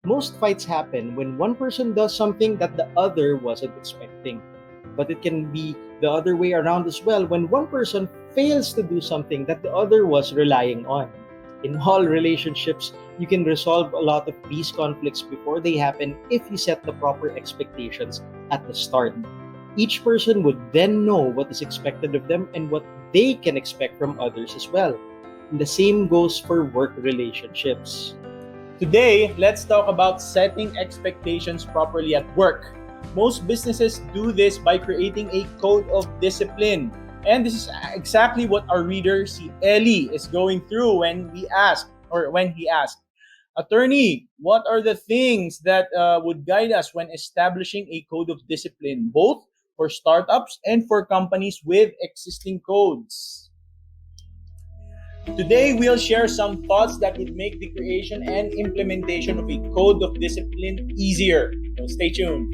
Most fights happen when one person does something that the other wasn't expecting. But it can be the other way around as well when one person fails to do something that the other was relying on. In all relationships, you can resolve a lot of these conflicts before they happen if you set the proper expectations at the start. Each person would then know what is expected of them and what they can expect from others as well. And the same goes for work relationships. Today, let's talk about setting expectations properly at work. Most businesses do this by creating a code of discipline. And this is exactly what our reader, si Ellie, is going through when he asked, Attorney, what are the things that would guide us when establishing a code of discipline, both for startups and for companies with existing codes? Today, we'll share some thoughts that would make the creation and implementation of a code of discipline easier. So stay tuned.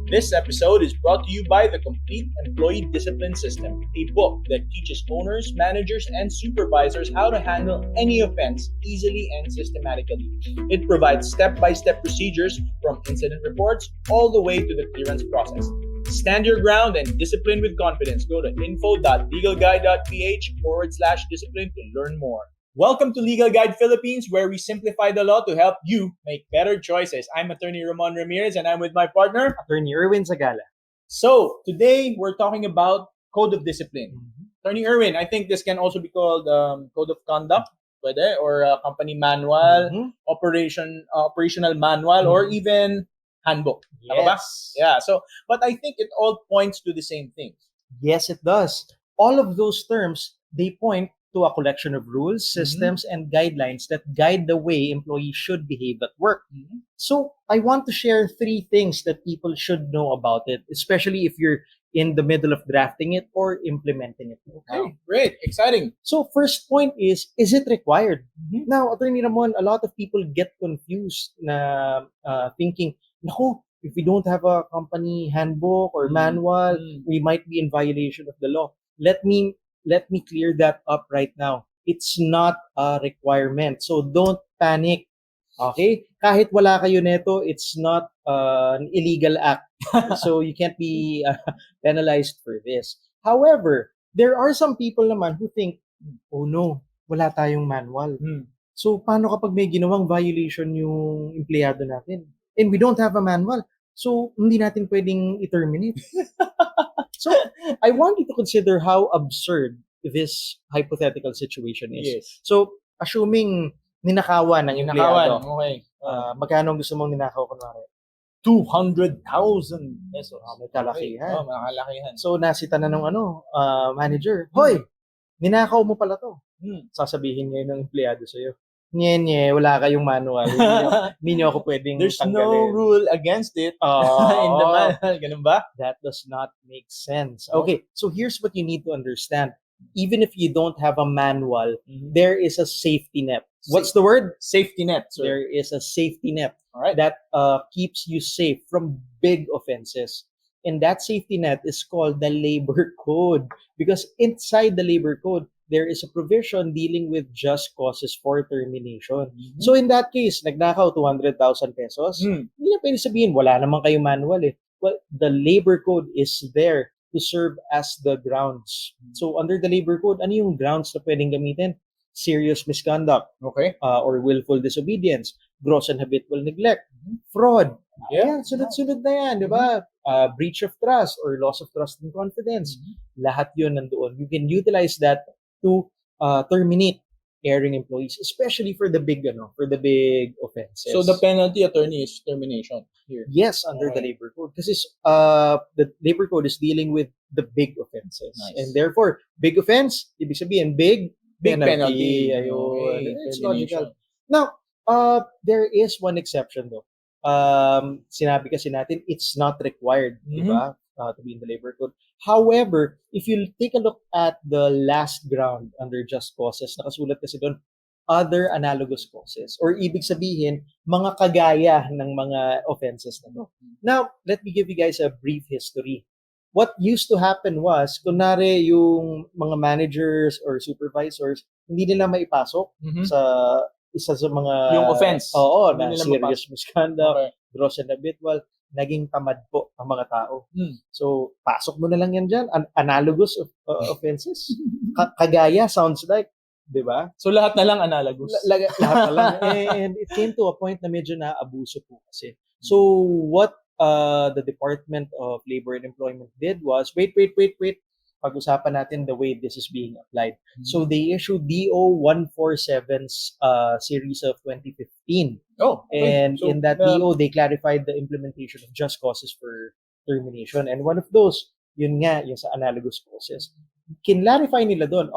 This episode is brought to you by the Complete Employee Discipline System, a book that teaches owners, managers, and supervisors how to handle any offense easily and systematically. It provides step-by-step procedures from incident reports all the way to the clearance process. Stand your ground and discipline with confidence. Go to info.legalguide.ph/discipline to learn more. Welcome to Legal Guide Philippines, where we simplify the law to help you make better choices. I'm Attorney Ramon Ramirez, and I'm with my partner, Attorney Erwin Zagala. So, today we're talking about Code of Discipline. Attorney Erwin, I think this can also be called Code of Conduct, pwede, or Company Manual, Operational Manual, or even Handbook. Tama ba? Yes. Yeah, so, but I think it all points to the same thing. Yes, it does. All of those terms, they point to a collection of rules, systems, and guidelines that guide the way employees should behave at work. So I want to share 3 things that people should know about it, especially if you're in the middle of drafting it or implementing it. Okay, great, exciting. So first point is it required? Now, Attorney Ramon, a lot of people get confused na thinking, naku, if we don't have a company handbook or manual, we might be in violation of the law. Let me clear that up right now. It's not a requirement. So don't panic. Okay? Kahit wala kayo neto, it's not an illegal act. So you can't be penalized for this. However, there are some people naman who think, oh no, wala tayong manual. So paano kapag may ginawang violation yung empleyado natin? And we don't have a manual. So hindi natin pwedeng i-terminate. So, I want you to consider how absurd this hypothetical situation is. Yes. So, assuming ninakawan ng empleyado, okay. magkano gusto mong ninakaw kunwari? 200,000 pesos. May kalakihan. Makalakihan. So, nasita na ng manager, hoy, ninakaw mo pala to. Sasabihin ngayon ng empleyado sa'yo, nye, wala kayong manual. Hindi nyo ako pwedeng There's tanggalin. no rule against it in the manual. Ganun ba? That does not make sense. Okay, so here's what you need to understand. Even if you don't have a manual, there is a safety net. What's the word? Safety net. Sir. There is a safety net Alright. that keeps you safe from big offenses. And that safety net is called the labor code. Because inside the labor code, there is a provision dealing with just causes for termination. So in that case, nagnakaw 200,000 pesos, hindi na pwede sabihin, wala naman kayong manual eh. Well, the labor code is there to serve as the grounds. So under the labor code, ano yung grounds na pwedeng gamitin? Serious misconduct, Okay. or willful disobedience, gross and habitual neglect, fraud. Yeah. Ayan, sunod-sunod na yan, di ba? Breach of trust or loss of trust and confidence. Lahat yun nandoon. You can utilize that to terminate erring employees, especially for the big offenses. So the penalty, attorney, is termination here. Yes, under the labor code, because the labor code is dealing with the big offenses, and therefore big offense, ibig sabihin big penalty. Ayun. Okay. It's logical. Now, there is one exception though. Sinabi kasi natin it's not required, di ba? To be in the labor code. However, if you take a look at the last ground under just causes, nakasulat kasi doon, other analogous causes. Or ibig sabihin, mga kagaya ng mga offenses na to. Now, let me give you guys a brief history. What used to happen was, kunwari yung mga managers or supervisors, hindi nila maipasok sa isa sa mga... Yung offense. Oo, Hindi na nila serious misconduct, Okay. gross and habitual, naging tamad po ang mga tao. Hmm. So, pasok mo na lang yan dyan. Analogous offenses. Kagaya sounds like, di ba? So lahat na lang analogous. Lahat na lang. And it came to a point na medyo naabuso po kasi. So, what the Department of Labor and Employment did was, wait. Pag-usapan natin the way this is being applied. So, they issued DO 147's series of 2015. Oh, okay. And So, in that DO, they clarified the implementation of just causes for termination. And one of those, yun nga, yung sa analogous causes. Kinlarify nila doon,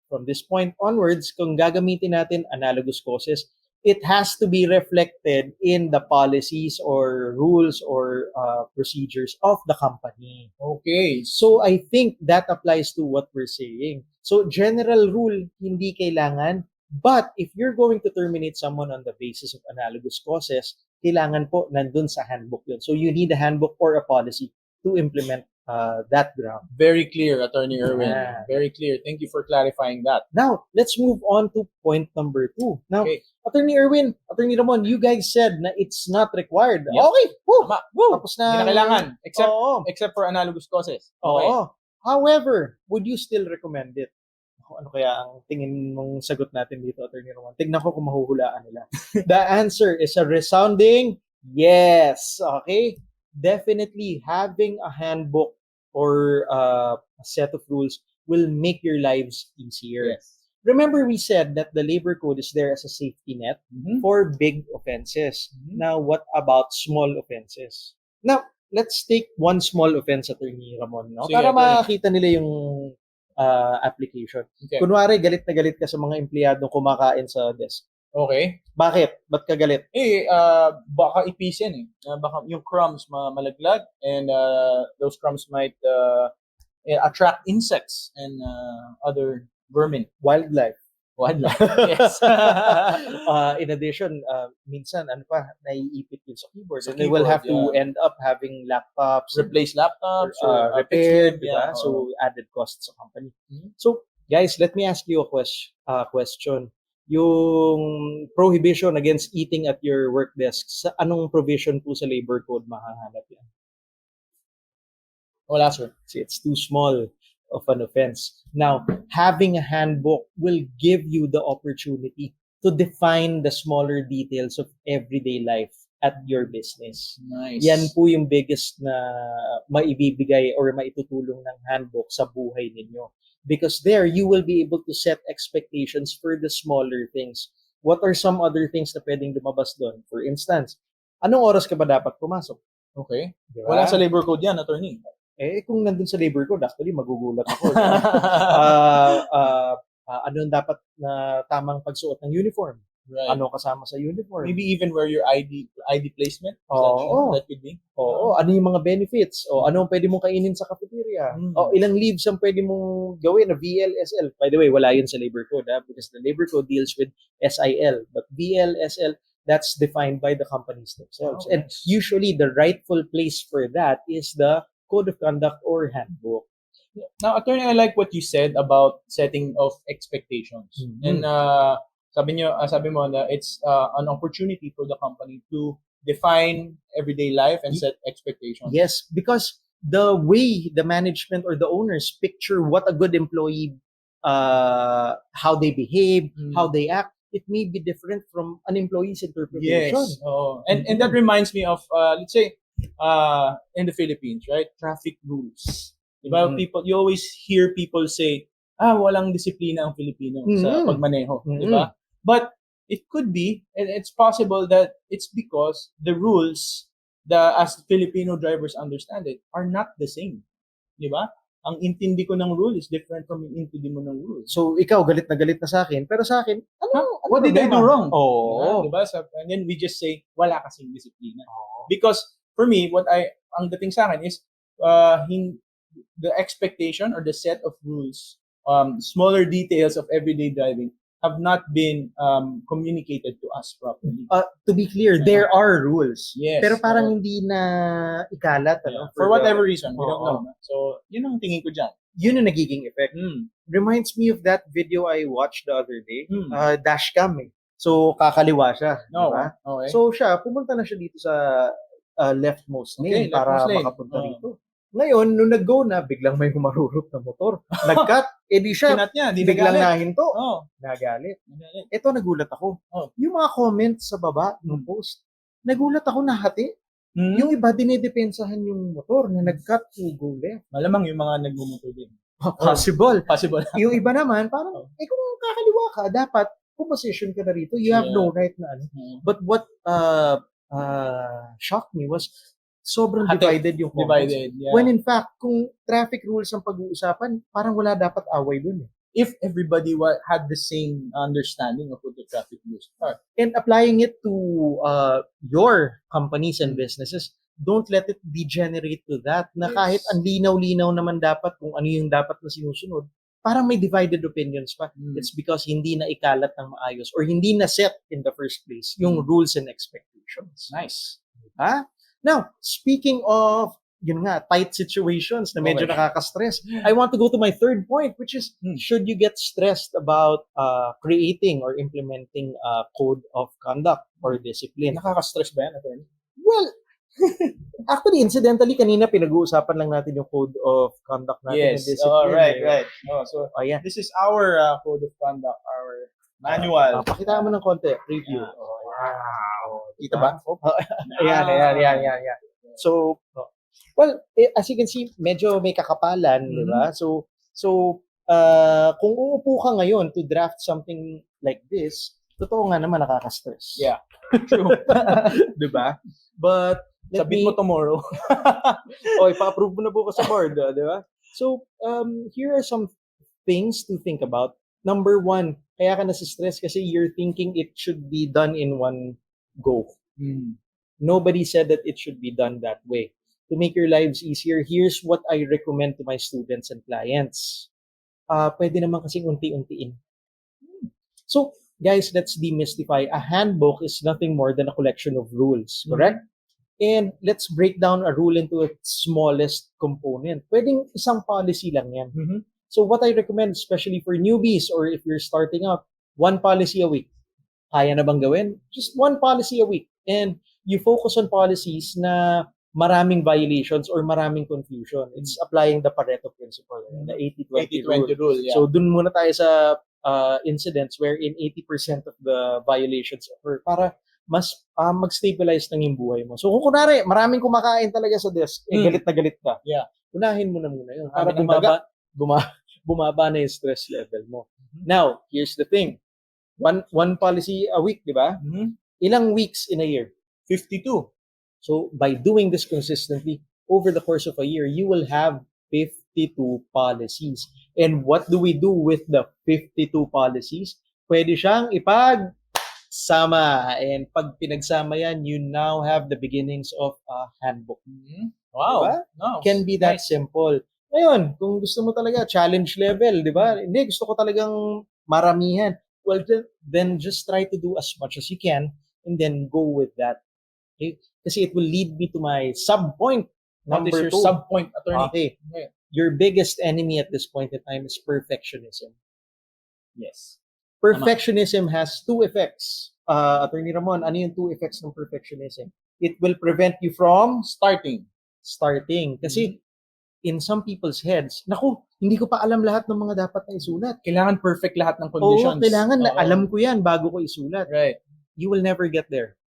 from this point onwards, kung gagamitin natin analogous causes, it has to be reflected in the policies or rules or procedures of the company. Okay. So I think that applies to what we're saying. So general rule, hindi kailangan. But if you're going to terminate someone on the basis of analogous causes, kailangan po nandun sa handbook yun. So you need a handbook or a policy to implement that ground. Very clear, Attorney Erwin. Yeah. Very clear. Thank you for clarifying that. Now, let's move on to point number 2. Now, Okay. Attorney Erwin, Attorney Ramon, you guys said na it's not required. Yep. Okay. Woo! Tama. Tapos na. Hindi na kailangan. Oo. Except for analogous causes. Okay. Oo. However, would you still recommend it? Ano kaya ang tingin mong sagot natin dito, Attorney Ramon? Tignan ko kung mahuhulaan nila. The answer is a resounding yes. Okay? Definitely having a handbook or a set of rules will make your lives easier. Yes. Remember, we said that the labor code is there as a safety net for big offenses. Now, what about small offenses? Now, let's take one small offense, Attorney Ramon, no? Sige, Para Attorney. makita nila yung application. Okay. Kunwari, galit na galit ka sa mga empleyadong kumakain sa desk. Okay. Bakit? Ba't ka galit? Baka ipis yan eh. Baka yung crumbs malaglag and those crumbs might attract insects and other vermin. Wildlife. Yes. In addition, minsan, naiipit yun sa keyboard. Sa And they will have keyboard, to end up having laptops. Replace laptops or repaired, fix them, diba? yeah. So, added costs sa company. So, guys, let me ask you a question. Yung prohibition against eating at your work desk, sa anong provision po sa labor code mahahanap yan? Wala, sir. See, it's too small of an offense. Now, having a handbook will give you the opportunity to define the smaller details of everyday life at your business. Nice. Yan po yung biggest na maibibigay or maitutulong ng handbook sa buhay ninyo. Because there, you will be able to set expectations for the smaller things. What are some other things na pwedeng lumabas doon? For instance, anong oras ka ba dapat pumasok? Okay. Diba? Wala sa labor code yan, attorney. Kung nandun sa labor code, actually, magugulat ako. Ano yung dapat na tamang pagsuot ng uniform? Right. Ano kasama sa uniform? Maybe even wear your ID placement? That could be. Oo. Ano yung mga benefits? O ano ang pwede mong kainin sa cafeteria? O ilang leaves ang pwede mong gawin na VLSL? By the way, wala yun sa labor code because the labor code deals with SIL. But VLSL, that's defined by the companies themselves. And usually, the rightful place for that is the code of conduct or handbook. Now, attorney, I like what you said about setting of expectations. And sabi mo na it's an opportunity for the company to define everyday life and set expectations. Yes, because the way the management or the owners picture what a good employee, how they behave, how they act, it may be different from an employee's interpretation. Yes. And that reminds me of, let's say, in the Philippines, right? Traffic rules. Diba? You always hear people say, walang disiplina ang Filipino sa pagmaneho. Diba? But it could be, and it's possible that it's because the rules, as Filipino drivers understand it, are not the same. Diba? Ang intindi ko ng rule is different from yung intindi mo ng rule. So, ikaw galit na sa akin, pero sa akin, what did I do wrong? Diba? And then we just say, wala kasing disiplina. Because for me, ang dating sa akin is, the expectation or the set of rules, smaller details of everyday driving have not been communicated to us properly. To be clear, there are rules. Yes. Pero parang hindi na ikalat. Ano, For whatever reason, we don't know. So, yun ang tingin ko dyan. Yun ang nagiging effect. Reminds me of that video I watched the other day. Dashcam eh. So, kakaliwa siya. Diba? Okay. So, pumunta na siya dito sa leftmost lane para makapunta dito. Ngayon, nung nag-go na, biglang may humarurot na motor. Nag-cut, edi siya, biglang nahinto. Nagalit. Ito, nagulat ako. Yung mga comments sa baba ng post, nagulat ako na hati. Yung iba, dinedepensahan yung motor na nag-cut to go left. Malamang yung mga nagmumotor din. Possible. Yung iba naman, parang, kung kakaliwa ka, dapat, position ka na rito. You have no right na ano. But what shocked me was, sobrang divided yung comments. When in fact, kung traffic rules ang pag-uusapan, parang wala dapat away dun eh. If everybody had the same understanding of what the traffic rules are. And applying it to your companies and businesses, don't let it degenerate to that na kahit ang linaw-linaw naman dapat kung ano yung dapat na sinusunod, parang may divided opinions pa. It's because hindi na ikalat ng maayos or hindi na set in the first place yung rules and expectations. Nice. Now, speaking of, tight situations na medyo nakaka-stress, I want to go to my third point, which is, should you get stressed about creating or implementing a code of conduct or discipline? Nakaka-stress ba yan, attorney? Well, actually, incidentally, kanina pinag-uusapan lang natin yung code of conduct natin. Yes, right. So, this is our code of conduct, our manual. Pakita mo ng konti, preview. Kita ba? Ayan. So, well, as you can see, medyo may kakapalan, di ba? So, kung uupo ka ngayon to draft something like this, totoo nga naman nakaka-stress. Yeah, true. Di ba? But, sabihin mo tomorrow. ipa-approve mo na bukas sa board, di ba? So, here are some things to think about. Number one, kaya ka nasa-stress kasi you're thinking it should be done in one go. Nobody said that it should be done that way. To make your lives easier, here's what I recommend to my students and clients. Pwede naman kasing unti-untiin. So, guys, let's demystify. A handbook is nothing more than a collection of rules, correct? And let's break down a rule into its smallest component. Pwedeng isang policy lang yan. So what I recommend, especially for newbies or if you're starting out, one policy a week. Kaya na bang gawin? Just one policy a week. And you focus on policies na maraming violations or maraming confusion. It's applying the Pareto principle, the 80-20 rule. So dun muna tayo sa incidents wherein 80% of the violations occur para mas mag-stabilize ng yung buhay mo. So kung kunwari, maraming kumakain talaga sa desk, galit na galit ka. Unahin mo na muna yun para bumaba na yung stress level mo. Now, here's the thing. One policy a week, di ba? Ilang weeks in a year? 52. So, by doing this consistently, over the course of a year, you will have 52 policies. And what do we do with the 52 policies? Pwede siyang ipagsama. And pag pinagsama yan, you now have the beginnings of a handbook. Wow. Diba? Can be that simple. Ngayon, kung gusto mo talaga, challenge level, di ba? Hindi, gusto ko talagang maramihan. Well, then just try to do as much as you can and then go with that. Okay? Kasi it will lead me to my sub-point. What is your sub-point, attorney? Okay. Your biggest enemy at this point in time is perfectionism. Yes. Perfectionism has two effects. Attorney Ramon, ano yung two effects ng perfectionism? It will prevent you from starting. Kasi in some people's heads, naku, hindi ko pa alam lahat ng mga dapat na isulat. Kailangan perfect lahat ng conditions. Kailangan na alam ko yan bago ko isulat. Right. You will never get there.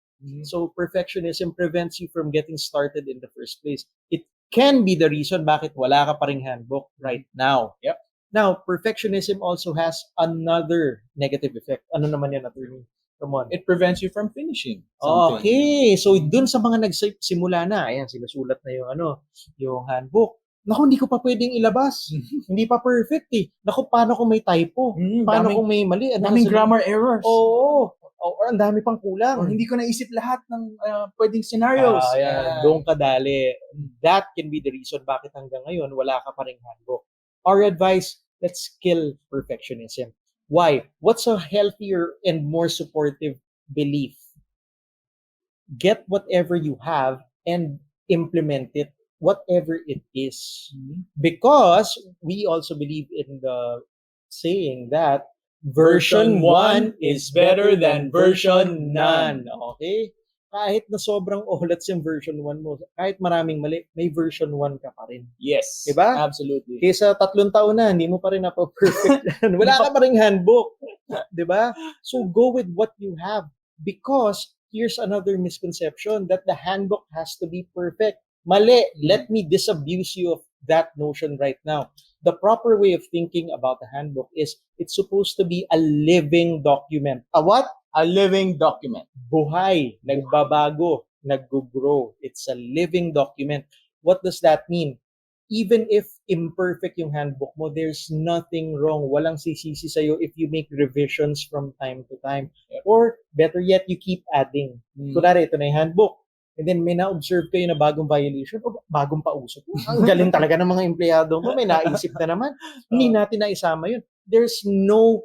So perfectionism prevents you from getting started in the first place. It can be the reason bakit wala ka pa ring handbook right now. Yep. Now, perfectionism also has another negative effect. Ano naman yan, attorney? Come on. It prevents you from finishing something. Okay. So dun sa mga nagsimula na, ayan, sinusulat na yung handbook. Naku, hindi ko pa pwedeng ilabas. Hindi pa perfect eh. Naku, paano kung may typo? Paano kung may mali? Daming grammar errors. Oo. Or ang dami pang kulang. Or hindi ko naisip lahat ng pwedeng scenarios. Doon kadali. That can be the reason bakit hanggang ngayon wala ka pa ring handbook. Our advice, let's kill perfectionism. Why? What's a healthier and more supportive belief? Get whatever you have and implement it, whatever it is. Because we also believe in the saying that version 1 is better than version none. Okay? Kahit na sobrang ulats yung version 1 mo, kahit maraming mali, may version 1 ka pa rin. Yes. Diba? Absolutely. Kaysa 3 taon na, hindi mo pa rin perfect. Wala ka pa rin handbook. Diba? So go with what you have. Because here's another misconception that the handbook has to be perfect. Mali. Let me disabuse you of that notion right now. The proper way of thinking about the handbook is it's supposed to be a living document. A what? A living document. Buhay, nagbabago, nag-grow. It's a living document. What does that mean? Even if imperfect yung handbook mo, there's nothing wrong. Walang sisisi sa'yo if you make revisions from time to time. Yep. Or better yet, you keep adding. Kunwari, ito na yung handbook. And then may na-observe kayo na bagong violation o bagong pausok. Ang galing talaga ng mga empleyado mo. May naisip na naman. Hindi natin naisama yun. There's no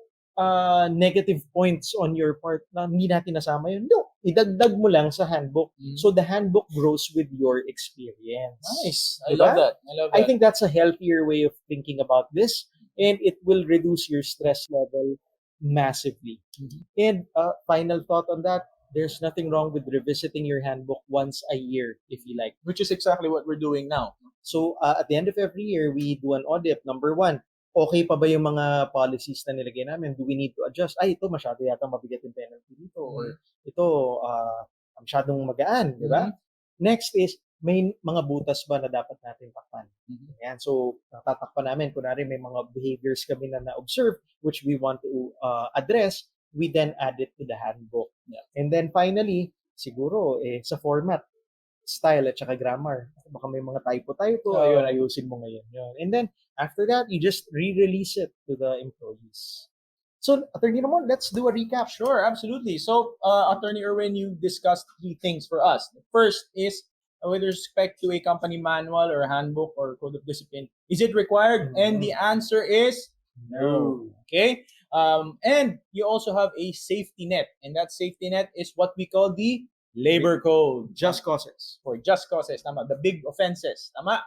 negative points on your part na hindi natin nasama yun. No, idagdag mo lang sa handbook. So the handbook grows with your experience. Nice. I Diba? love that. I think that's a healthier way of thinking about this, and it will reduce your stress level massively. And final thought on that, there's nothing wrong with revisiting your handbook once a year if you like. Which is exactly what we're doing now. So at the end of every year, we do an audit. Number 1, okay pa ba yung mga policies na nilagay namin? Do we need to adjust? Ay, ito masyado yata mabigat yung penalty dito. Or ito masyadong magaan, di ba? Next is, may mga butas ba na dapat natin takpan? Ayan, so tatakpan namin. Kunwari may mga behaviors kami na na-observe which we want to address, we then add it to the handbook. Yeah. And then finally, siguro sa format, style at saka grammar. Baka may mga typo-typo, ayun, ayusin mo ngayon. Yun. And then, after that, you just re-release it to the employees. So, Attorney Ramon, let's do a recap. Sure, absolutely. So, Attorney Erwin, you discussed 3 things for us. The first is, with respect to a company manual or handbook or code of discipline, is it required? And the answer is no. Okay? And you also have a safety net. And that safety net is what we call the labor code. Just causes. For just causes. Tama. The big offenses. Tama.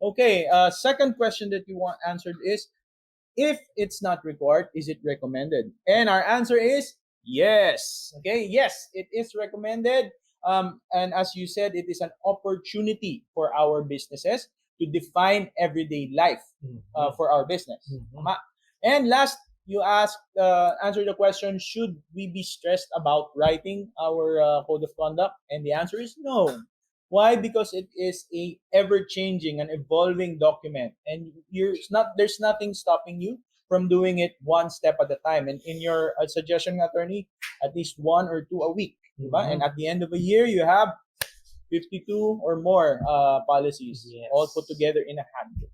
Okay. Second question that you want answered is, if it's not required, is it recommended? And our answer is yes. Okay. Yes, it is recommended. And as you said, it is an opportunity for our businesses to define everyday life for our business. Tama. And last, you answer the question, should we be stressed about writing our code of conduct? And the answer is no. Why? Because it is a ever-changing and evolving document, and there's nothing stopping you from doing it one step at a time. And in your suggestion, attorney, at least 1 or 2 a week. Diba? And at the end of a year, you have 52 or more policies, all put together in a handbook.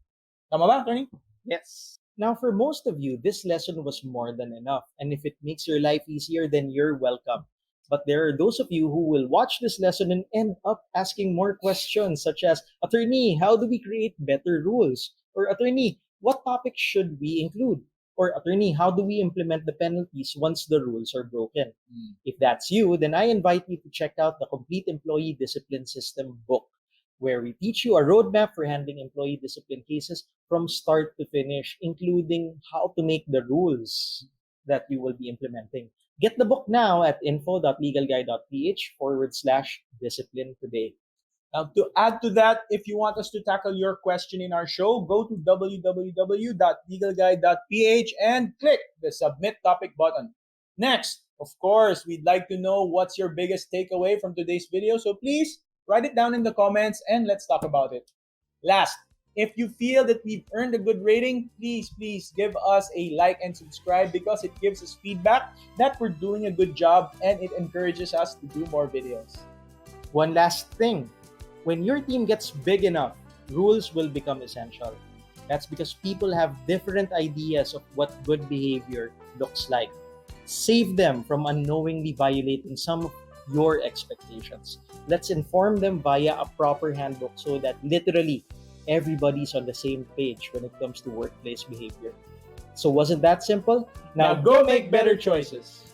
Tama ba, attorney? Yes. Now, for most of you, this lesson was more than enough. And if it makes your life easier, then you're welcome. But there are those of you who will watch this lesson and end up asking more questions, such as, Attorney, how do we create better rules? Or, Attorney, what topics should we include? Or, Attorney, how do we implement the penalties once the rules are broken? If that's you, then I invite you to check out the Complete Employee Discipline System book, where we teach you a roadmap for handling employee discipline cases from start to finish, including how to make the rules that you will be implementing. Get the book now at info.legalguy.ph/discipline today. Now, to add to that, if you want us to tackle your question in our show, go to www.legalguy.ph and click the Submit Topic button. Next, of course, we'd like to know what's your biggest takeaway from today's video, so please write it down in the comments and let's talk about it. Last, if you feel that we've earned a good rating, please give us a like and subscribe, because it gives us feedback that we're doing a good job and it encourages us to do more videos. One last thing. When your team gets big enough, rules will become essential. That's because people have different ideas of what good behavior looks like. Save them from unknowingly violating some of your expectations. Let's inform them via a proper handbook so that literally everybody's on the same page when it comes to workplace behavior. So was it that simple? Now go make better choices.